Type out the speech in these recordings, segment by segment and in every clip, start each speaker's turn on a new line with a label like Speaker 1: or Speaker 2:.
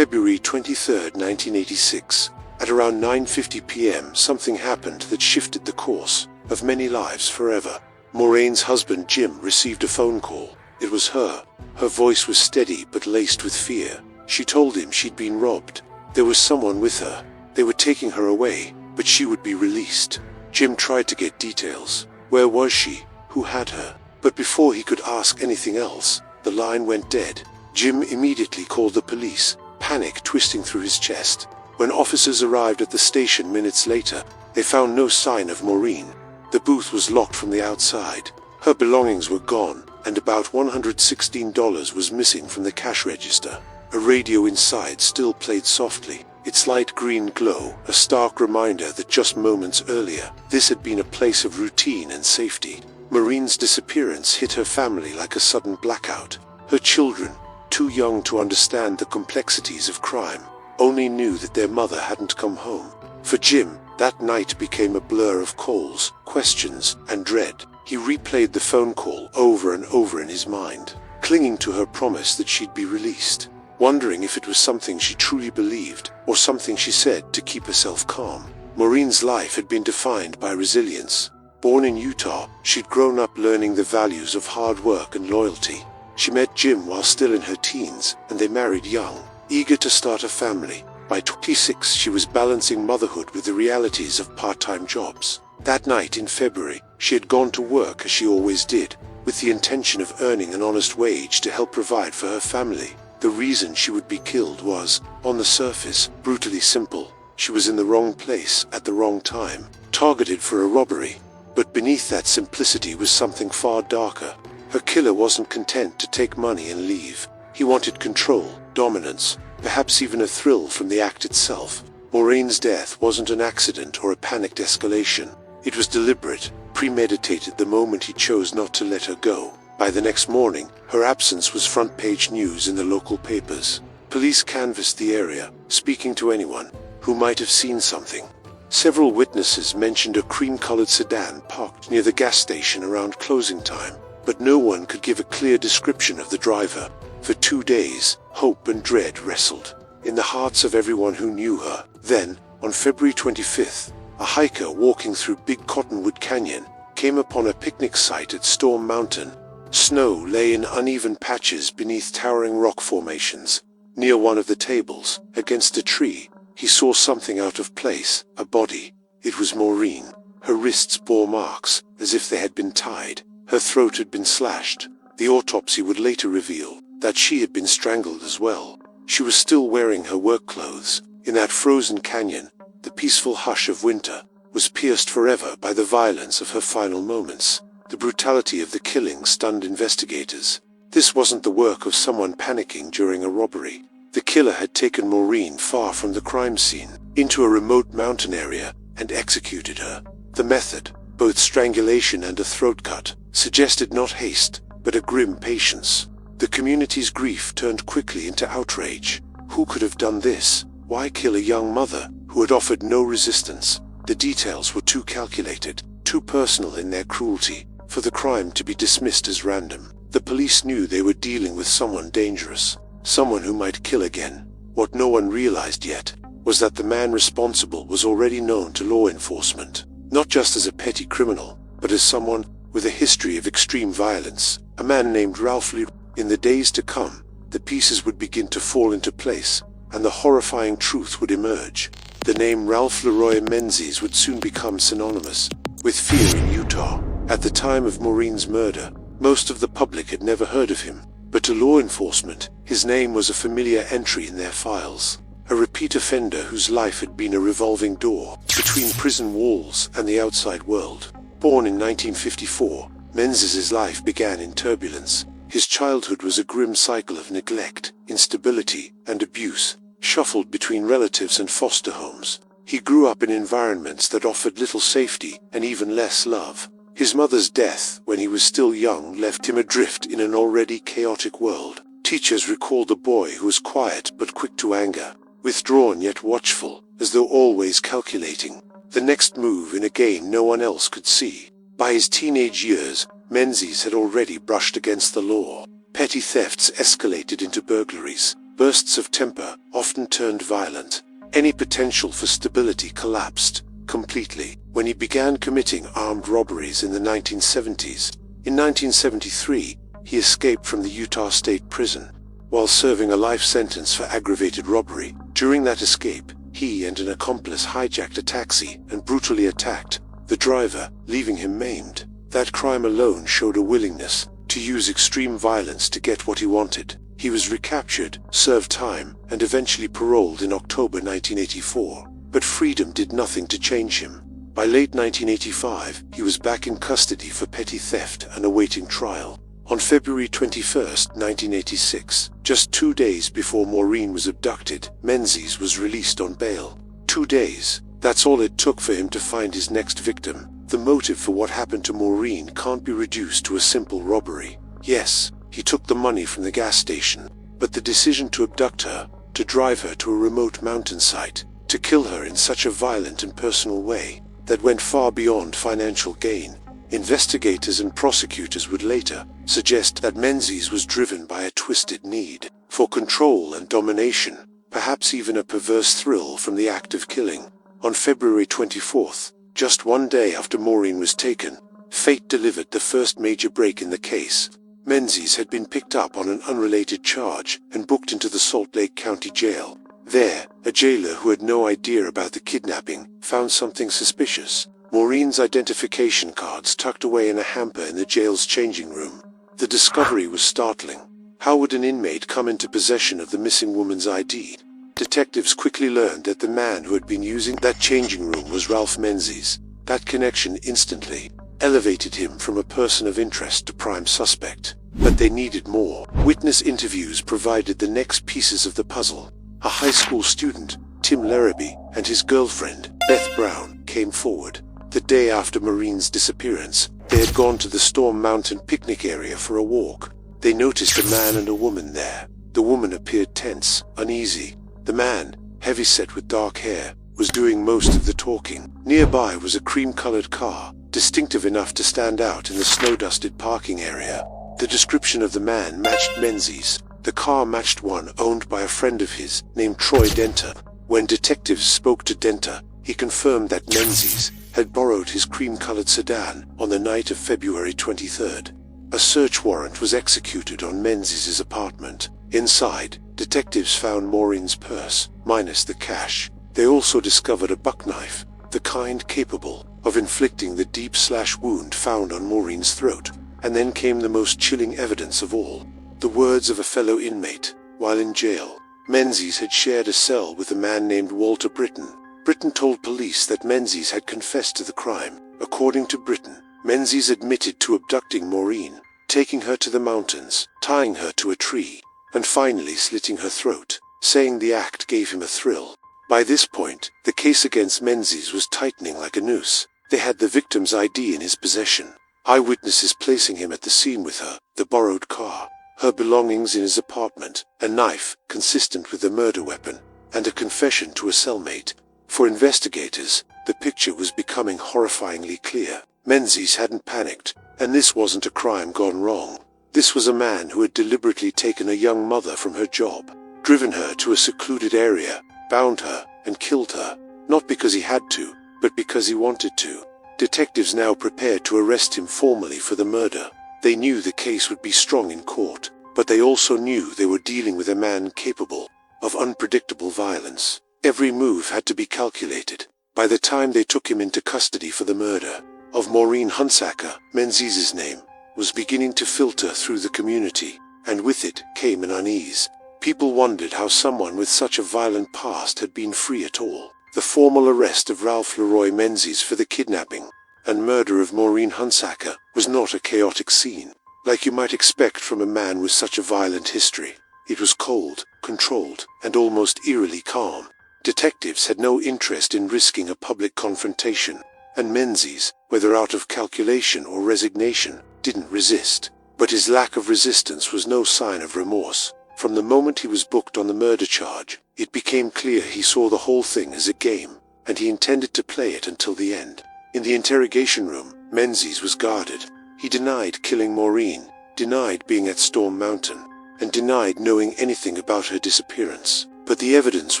Speaker 1: February 23, 1986, at around 9:50 p.m. something happened that shifted the course of many lives forever. Maurine's husband Jim received a phone call. It was her. Her voice was steady but laced with fear. She told him she'd been robbed. There was someone with her. They were taking her away, but she would be released. Jim tried to get details. Where was she? Who had her? But before he could ask anything else, the line went dead. Jim immediately called the police, panic twisting through his chest. When officers arrived at the station minutes later, they found no sign of Maurine. The booth was locked from the outside. Her belongings were gone, and about $116 was missing from the cash register. A radio inside still played softly, its light green glow a stark reminder that just moments earlier, this had been a place of routine and safety. Maurine's disappearance hit her family like a sudden blackout. Her children, too young to understand the complexities of crime, only knew that their mother hadn't come home. For Jim, that night became a blur of calls, questions, and dread. He replayed the phone call over and over in his mind, clinging to her promise that she'd be released, wondering if it was something she truly believed, or something she said to keep herself calm. Maurine's life had been defined by resilience. Born in Utah, she'd grown up learning the values of hard work and loyalty. She met Jim while still in her teens, and they married young, eager to start a family. By 26, she was balancing motherhood with the realities of part-time jobs. That night in February, she had gone to work as she always did, with the intention of earning an honest wage to help provide for her family. The reason she would be killed was, on the surface, brutally simple. She was in the wrong place at the wrong time, targeted for a robbery. But beneath that simplicity was something far darker. Her killer wasn't content to take money and leave. He wanted control, dominance, perhaps even a thrill from the act itself. Maurine's death wasn't an accident or a panicked escalation. It was deliberate, premeditated the moment he chose not to let her go. By the next morning, her absence was front-page news in the local papers. Police canvassed the area, speaking to anyone who might have seen something. Several witnesses mentioned a cream-colored sedan parked near the gas station around closing time, but no one could give a clear description of the driver. For 2 days, hope and dread wrestled in the hearts of everyone who knew her. Then, on February 25th, a hiker walking through Big Cottonwood Canyon came upon a picnic site at Storm Mountain. Snow lay in uneven patches beneath towering rock formations. Near one of the tables, against a tree, he saw something out of place, a body. It was Maurine. Her wrists bore marks, as if they had been tied. Her throat had been slashed. The autopsy would later reveal that she had been strangled as well. She was still wearing her work clothes. In that frozen canyon, the peaceful hush of winter was pierced forever by the violence of her final moments. The brutality of the killing stunned investigators. This wasn't the work of someone panicking during a robbery. The killer had taken Maurine far from the crime scene, into a remote mountain area, and executed her. The method, both strangulation and a throat cut, suggested not haste, but a grim patience. The community's grief turned quickly into outrage. Who could have done this? Why kill a young mother who had offered no resistance? The details were too calculated, too personal in their cruelty, for the crime to be dismissed as random. The police knew they were dealing with someone dangerous, someone who might kill again. What no one realized yet was that the man responsible was already known to law enforcement, not just as a petty criminal, but as someone with a history of extreme violence, a man named Ralph Leroy. In the days to come, the pieces would begin to fall into place, and the horrifying truth would emerge. The name Ralph Leroy Menzies would soon become synonymous with fear in Utah. At the time of Maurine's murder, most of the public had never heard of him, but to law enforcement, his name was a familiar entry in their files. A repeat offender whose life had been a revolving door between prison walls and the outside world. Born in 1954, Menzies' life began in turbulence. His childhood was a grim cycle of neglect, instability, and abuse, shuffled between relatives and foster homes. He grew up in environments that offered little safety and even less love. His mother's death, when he was still young, left him adrift in an already chaotic world. Teachers recalled a boy who was quiet but quick to anger, withdrawn yet watchful, as though always calculating the next move in a game no one else could see. By his teenage years, Menzies had already brushed against the law. Petty thefts escalated into burglaries, Bursts of temper often turned violent. Any potential for stability collapsed completely when he began committing armed robberies in the 1970s. In 1973, he escaped from the Utah State Prison while serving a life sentence for aggravated robbery. During that escape, he and an accomplice hijacked a taxi and brutally attacked the driver, leaving him maimed. That crime alone showed a willingness to use extreme violence to get what he wanted. He was recaptured, served time, and eventually paroled in October 1984. But freedom did nothing to change him. By late 1985, he was back in custody for petty theft and awaiting trial. On February 21, 1986, just 2 days before Maurine was abducted, Menzies was released on bail. 2 days. That's all it took for him to find his next victim. The motive for what happened to Maurine can't be reduced to a simple robbery. Yes, he took the money from the gas station, but the decision to abduct her, to drive her to a remote mountain site, to kill her in such a violent and personal way that went far beyond financial gain. Investigators and prosecutors would later suggest that Menzies was driven by a twisted need for control and domination, perhaps even a perverse thrill from the act of killing. On February 24th, just 1 day after Maurine was taken, fate delivered the first major break in the case. Menzies had been picked up on an unrelated charge and booked into the Salt Lake County Jail. There, a jailer who had no idea about the kidnapping found something suspicious. Maurine's identification cards tucked away in a hamper in the jail's changing room. The discovery was startling. How would an inmate come into possession of the missing woman's ID? Detectives quickly learned that the man who had been using that changing room was Ralph Menzies. That connection instantly elevated him from a person of interest to prime suspect. But they needed more. Witness interviews provided the next pieces of the puzzle. A high school student, Tim Larrabee, and his girlfriend, Beth Brown, came forward. The day after Maurine's disappearance, they had gone to the Storm Mountain picnic area for a walk. They noticed a man and a woman there. The woman appeared tense, uneasy. The man, heavy-set with dark hair, was doing most of the talking. Nearby was a cream-colored car, distinctive enough to stand out in the snow-dusted parking area. The description of the man matched Menzies. The car matched one owned by a friend of his, named Troy Denter. When detectives spoke to Denter, he confirmed that Menzies had borrowed his cream-colored sedan on the night of February 23rd. A search warrant was executed on Menzies' apartment. Inside, detectives found Maurine's purse, minus the cash. They also discovered a buck knife, the kind capable of inflicting the deep slash wound found on Maurine's throat. And then came the most chilling evidence of all. The words of a fellow inmate. While in jail, Menzies had shared a cell with a man named Walter Britton. Britton told police that Menzies had confessed to the crime. According to Britton, Menzies admitted to abducting Maurine, taking her to the mountains, tying her to a tree, and finally slitting her throat, saying the act gave him a thrill. By this point, the case against Menzies was tightening like a noose. They had the victim's ID in his possession, eyewitnesses placing him at the scene with her, the borrowed car, her belongings in his apartment, a knife consistent with the murder weapon, and a confession to a cellmate. For investigators, the picture was becoming horrifyingly clear. Menzies hadn't panicked, and this wasn't a crime gone wrong. This was a man who had deliberately taken a young mother from her job, driven her to a secluded area, bound her, and killed her, not because he had to, but because he wanted to. Detectives now prepared to arrest him formally for the murder. They knew the case would be strong in court, but they also knew they were dealing with a man capable of unpredictable violence. Every move had to be calculated. By the time they took him into custody for the murder of Maurine Hunsaker, Menzies' name was beginning to filter through the community, and with it came an unease. People wondered how someone with such a violent past had been free at all. The formal arrest of Ralph Leroy Menzies for the kidnapping and murder of Maurine Hunsaker was not a chaotic scene, like you might expect from a man with such a violent history. It was cold, controlled, and almost eerily calm. Detectives had no interest in risking a public confrontation, and Menzies, whether out of calculation or resignation, didn't resist. But his lack of resistance was no sign of remorse. From the moment he was booked on the murder charge, it became clear he saw the whole thing as a game, and he intended to play it until the end. In the interrogation room, Menzies was guarded. He denied killing Maurine, denied being at Storm Mountain, and denied knowing anything about her disappearance. But the evidence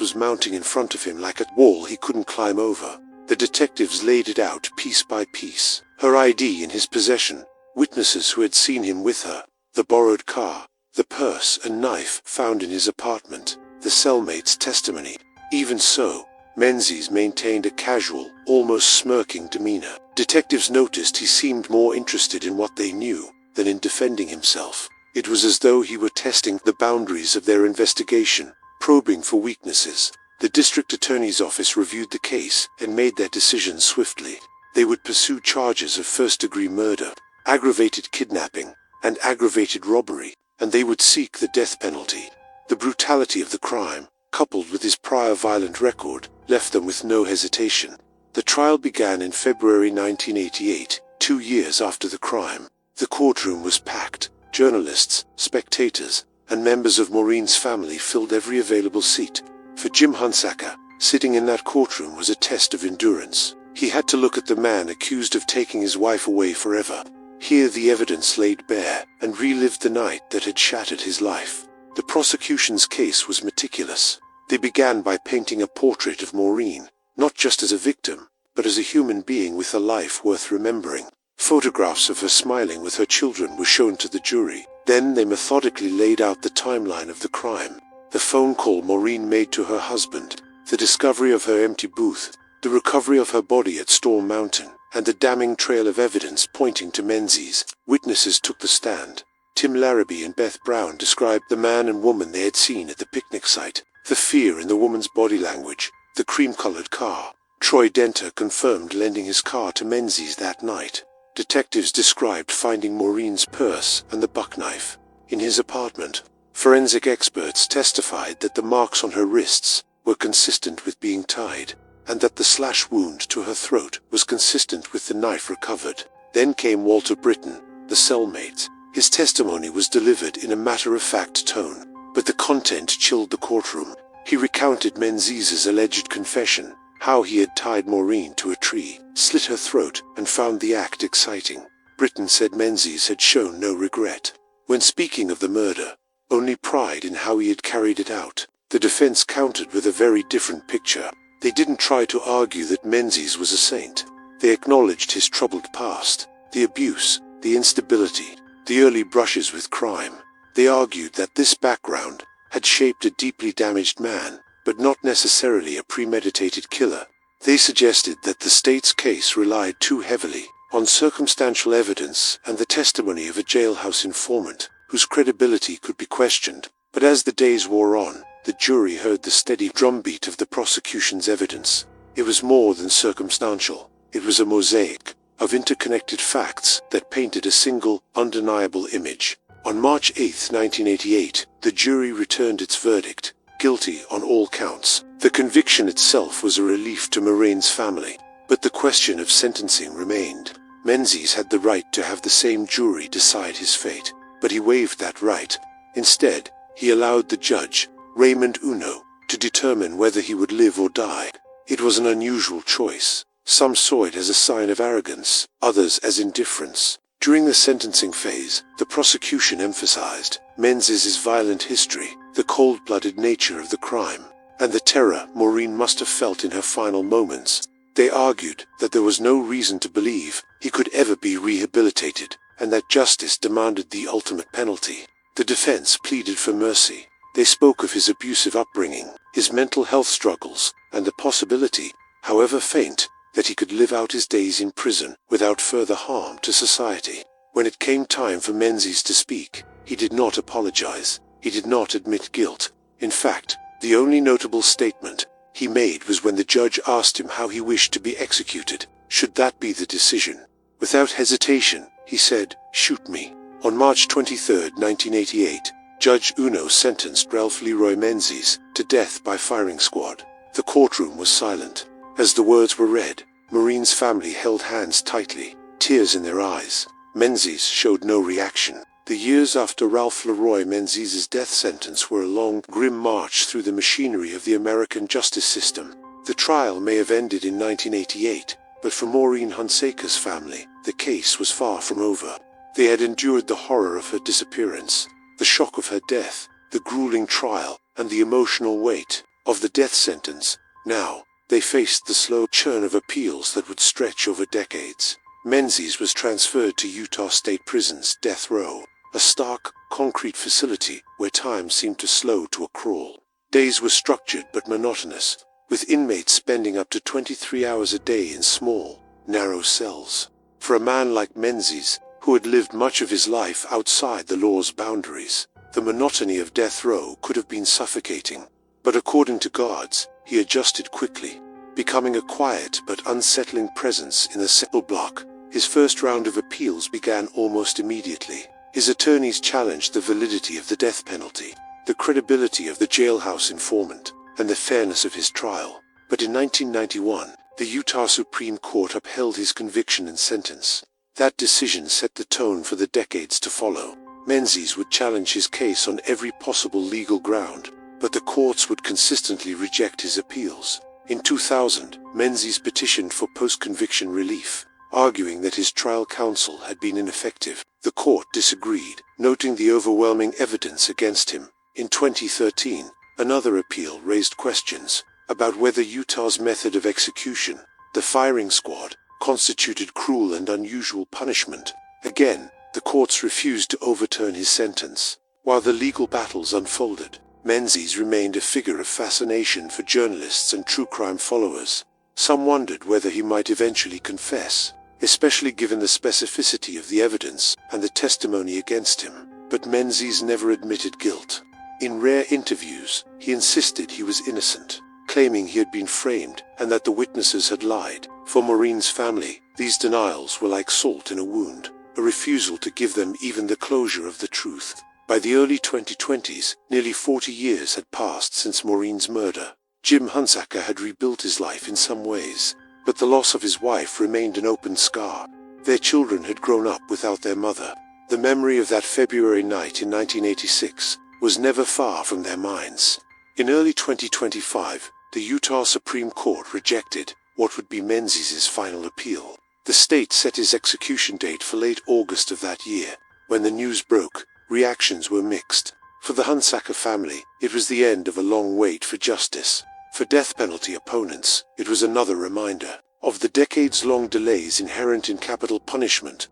Speaker 1: was mounting in front of him like a wall he couldn't climb over. The detectives laid it out piece by piece. Her ID in his possession, witnesses who had seen him with her, the borrowed car, the purse and knife found in his apartment, the cellmate's testimony. Even so, Menzies maintained a casual, almost smirking demeanor. Detectives noticed he seemed more interested in what they knew than in defending himself. It was as though he were testing the boundaries of their investigation, probing for weaknesses. The district attorney's office reviewed the case and made their decisions swiftly. They would pursue charges of first-degree murder, aggravated kidnapping, and aggravated robbery, and they would seek the death penalty. The brutality of the crime, coupled with his prior violent record, left them with no hesitation. The trial began in February 1988, 2 years after the crime. The courtroom was packed. Journalists, spectators, and members of Maurine's family filled every available seat. For Jim Hunsaker, sitting in that courtroom was a test of endurance. He had to look at the man accused of taking his wife away forever, hear the evidence laid bare, and relive the night that had shattered his life. The prosecution's case was meticulous. They began by painting a portrait of Maurine, not just as a victim, but as a human being with a life worth remembering. Photographs of her smiling with her children were shown to the jury. Then they methodically laid out the timeline of the crime. The phone call Maurine made to her husband, the discovery of her empty booth, the recovery of her body at Storm Mountain, and the damning trail of evidence pointing to Menzies. Witnesses took the stand. Tim Larrabee and Beth Brown described the man and woman they had seen at the picnic site, the fear in the woman's body language, the cream-colored car. Troy Denter confirmed lending his car to Menzies that night. Detectives described finding Maurine's purse and the buck knife in his apartment. Forensic experts testified that the marks on her wrists were consistent with being tied, and that the slash wound to her throat was consistent with the knife recovered. Then came Walter Britton, the cellmate. His testimony was delivered in a matter-of-fact tone, but the content chilled the courtroom. He recounted Menzies' alleged confession, how he had tied Maurine to a tree, slit her throat, and found the act exciting. Britton said Menzies had shown no regret when speaking of the murder, only pride in how he had carried it out. The defense countered with a very different picture. They didn't try to argue that Menzies was a saint. They acknowledged his troubled past, the abuse, the instability, the early brushes with crime. They argued that this background had shaped a deeply damaged man, but not necessarily a premeditated killer. They suggested that the state's case relied too heavily on circumstantial evidence and the testimony of a jailhouse informant, whose credibility could be questioned. But as the days wore on, the jury heard the steady drumbeat of the prosecution's evidence. It was more than circumstantial. It was a mosaic of interconnected facts that painted a single, undeniable image. On March 8, 1988, the jury returned its verdict, guilty on all counts. The conviction itself was a relief to Maurine's family, but the question of sentencing remained. Menzies had the right to have the same jury decide his fate, but he waived that right. Instead, he allowed the judge, Raymond Uno, to determine whether he would live or die. It was an unusual choice. Some saw it as a sign of arrogance, others as indifference. During the sentencing phase, the prosecution emphasized Menzies' violent history, the cold-blooded nature of the crime, and the terror Maurine must have felt in her final moments. They argued that there was no reason to believe he could ever be rehabilitated, and that justice demanded the ultimate penalty. The defense pleaded for mercy. They spoke of his abusive upbringing, his mental health struggles, and the possibility, however faint, that he could live out his days in prison without further harm to society. When it came time for Menzies to speak, he did not apologize. He did not admit guilt. In fact, the only notable statement he made was when the judge asked him how he wished to be executed. Should that be the decision? Without hesitation, he said, "Shoot me." On March 23, 1988, Judge Uno sentenced Ralph Leroy Menzies to death by firing squad. The courtroom was silent. As the words were read, Maurine's family held hands tightly, tears in their eyes. Menzies showed no reaction. The years after Ralph Leroy Menzies' death sentence were a long, grim march through the machinery of the American justice system. The trial may have ended in 1988, but for Maurine Hunsaker's family, the case was far from over. They had endured the horror of her disappearance, The shock of her death, the grueling trial, and the emotional weight of the death sentence. Now, they faced the slow churn of appeals that would stretch over decades. Menzies was transferred to Utah State Prison's death row, a stark, concrete facility where time seemed to slow to a crawl. Days were structured but monotonous, with inmates spending up to 23 hours a day in small, narrow cells. For a man like Menzies, who had lived much of his life outside the law's boundaries, the monotony of death row could have been suffocating. But according to guards, he adjusted quickly, becoming a quiet but unsettling presence in the cell block. His first round of appeals began almost immediately. His attorneys challenged the validity of the death penalty, the credibility of the jailhouse informant, and the fairness of his trial. But in 1991, the Utah Supreme Court upheld his conviction and sentence. That decision set the tone for the decades to follow. Menzies would challenge his case on every possible legal ground, but the courts would consistently reject his appeals. In 2000, Menzies petitioned for post-conviction relief, arguing that his trial counsel had been ineffective. The court disagreed, noting the overwhelming evidence against him. In 2013, another appeal raised questions about whether Utah's method of execution, the firing squad, constituted cruel and unusual punishment. Again, the courts refused to overturn his sentence. While the legal battles unfolded, Menzies remained a figure of fascination for journalists and true crime followers. Some wondered whether he might eventually confess, especially given the specificity of the evidence and the testimony against him. But Menzies never admitted guilt. In rare interviews, he insisted he was innocent, claiming he had been framed and that the witnesses had lied. For Maurine's family, these denials were like salt in a wound, a refusal to give them even the closure of the truth. By the early 2020s, nearly 40 years had passed since Maurine's murder. Jim Hunsaker had rebuilt his life in some ways, but the loss of his wife remained an open scar. Their children had grown up without their mother. The memory of that February night in 1986 was never far from their minds. In early 2025, the Utah Supreme Court rejected what would be Menzies' final appeal. The state set his execution date for late August of that year. When the news broke, reactions were mixed. For the Hunsaker family, it was the end of a long wait for justice. For death penalty opponents, it was another reminder of the decades-long delays inherent in capital punishment.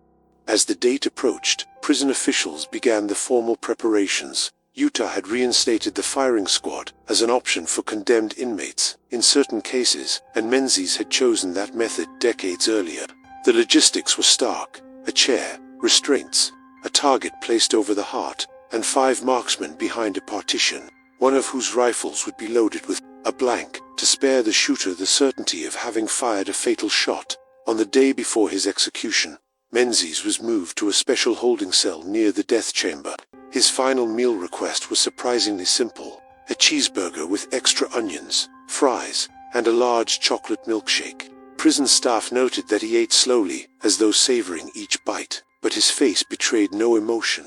Speaker 1: As the date approached, prison officials began the formal preparations. Utah had reinstated the firing squad as an option for condemned inmates in certain cases, and Menzies had chosen that method decades earlier. The logistics were stark: a chair, restraints, a target placed over the heart, and 5 marksmen behind a partition, one of whose rifles would be loaded with a blank to spare the shooter the certainty of having fired a fatal shot. On the day before his execution, Menzies was moved to a special holding cell near the death chamber. His final meal request was surprisingly simple: a cheeseburger with extra onions, fries, and a large chocolate milkshake. Prison staff noted that he ate slowly, as though savoring each bite, but his face betrayed no emotion.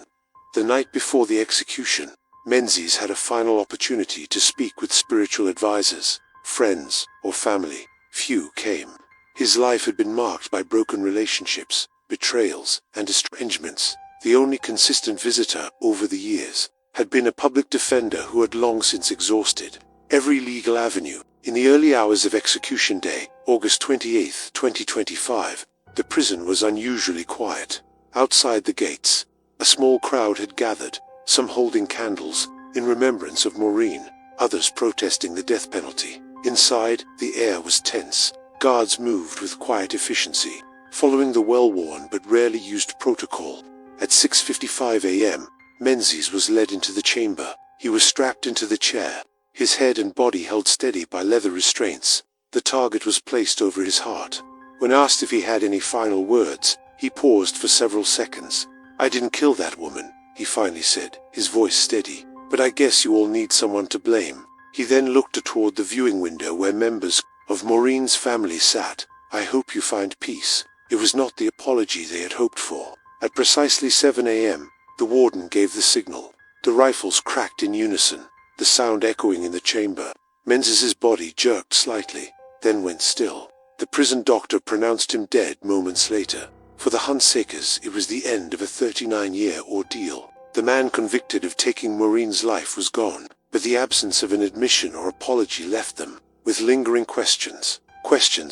Speaker 1: The night before the execution, Menzies had a final opportunity to speak with spiritual advisors, friends, or family. Few came. His life had been marked by broken relationships, betrayals, and estrangements. The only consistent visitor over the years had been a public defender who had long since exhausted every legal avenue. In the early hours of execution day, August 28, 2025, the prison was unusually quiet. Outside the gates, a small crowd had gathered, some holding candles in remembrance of Maurine, others protesting the death penalty. Inside, the air was tense. Guards moved with quiet efficiency, following the well-worn but rarely used protocol. At 6:55 a.m., Menzies was led into the chamber. He was strapped into the chair, his head and body held steady by leather restraints. The target was placed over his heart. When asked if he had any final words, he paused for several seconds. "I didn't kill that woman," he finally said, his voice steady. "But I guess you all need someone to blame." He then looked toward the viewing window where members of Maurine's family sat. "I hope you find peace." It was not the apology they had hoped for. At precisely 7 a.m., the warden gave the signal. The rifles cracked in unison, the sound echoing in the chamber. Menzies' body jerked slightly, then went still. The prison doctor pronounced him dead moments later. For the Hunsakers, it was the end of a 39-year ordeal. The man convicted of taking Maurine's life was gone, but the absence of an admission or apology left them with lingering questions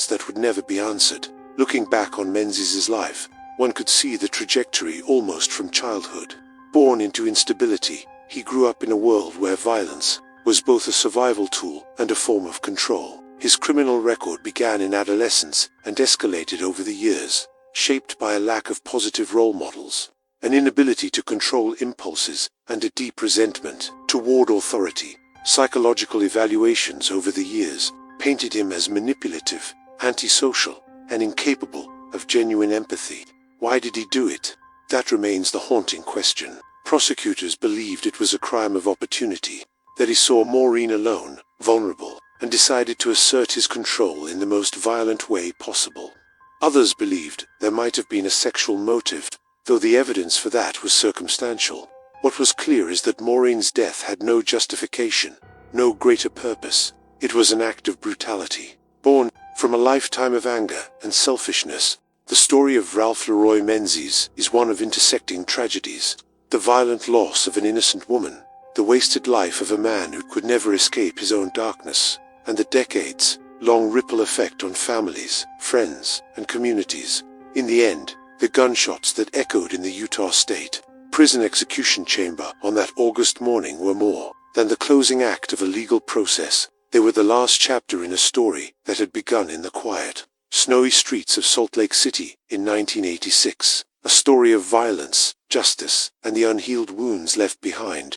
Speaker 1: that would never be answered. Looking back on Menzies' life, one could see the trajectory almost from childhood. Born into instability, he grew up in a world where violence was both a survival tool and a form of control. His criminal record began in adolescence and escalated over the years, shaped by a lack of positive role models, an inability to control impulses, and a deep resentment toward authority. Psychological evaluations over the years painted him as manipulative, antisocial, and incapable of genuine empathy. Why did he do it? That remains the haunting question. Prosecutors believed it was a crime of opportunity, that he saw Maurine alone, vulnerable, and decided to assert his control in the most violent way possible. Others believed there might have been a sexual motive, though the evidence for that was circumstantial. What was clear is that Maurine's death had no justification, no greater purpose. It was an act of brutality, born from a lifetime of anger and selfishness. The story of Ralph Leroy Menzies is one of intersecting tragedies. The violent loss of an innocent woman, the wasted life of a man who could never escape his own darkness, and the decades-long ripple effect on families, friends, and communities. In the end, the gunshots that echoed in the Utah State prison execution chamber on that August morning were more than the closing act of a legal process. They were the last chapter in a story that had begun in the quiet, snowy streets of Salt Lake City in 1986. A story of violence, justice, and the unhealed wounds left behind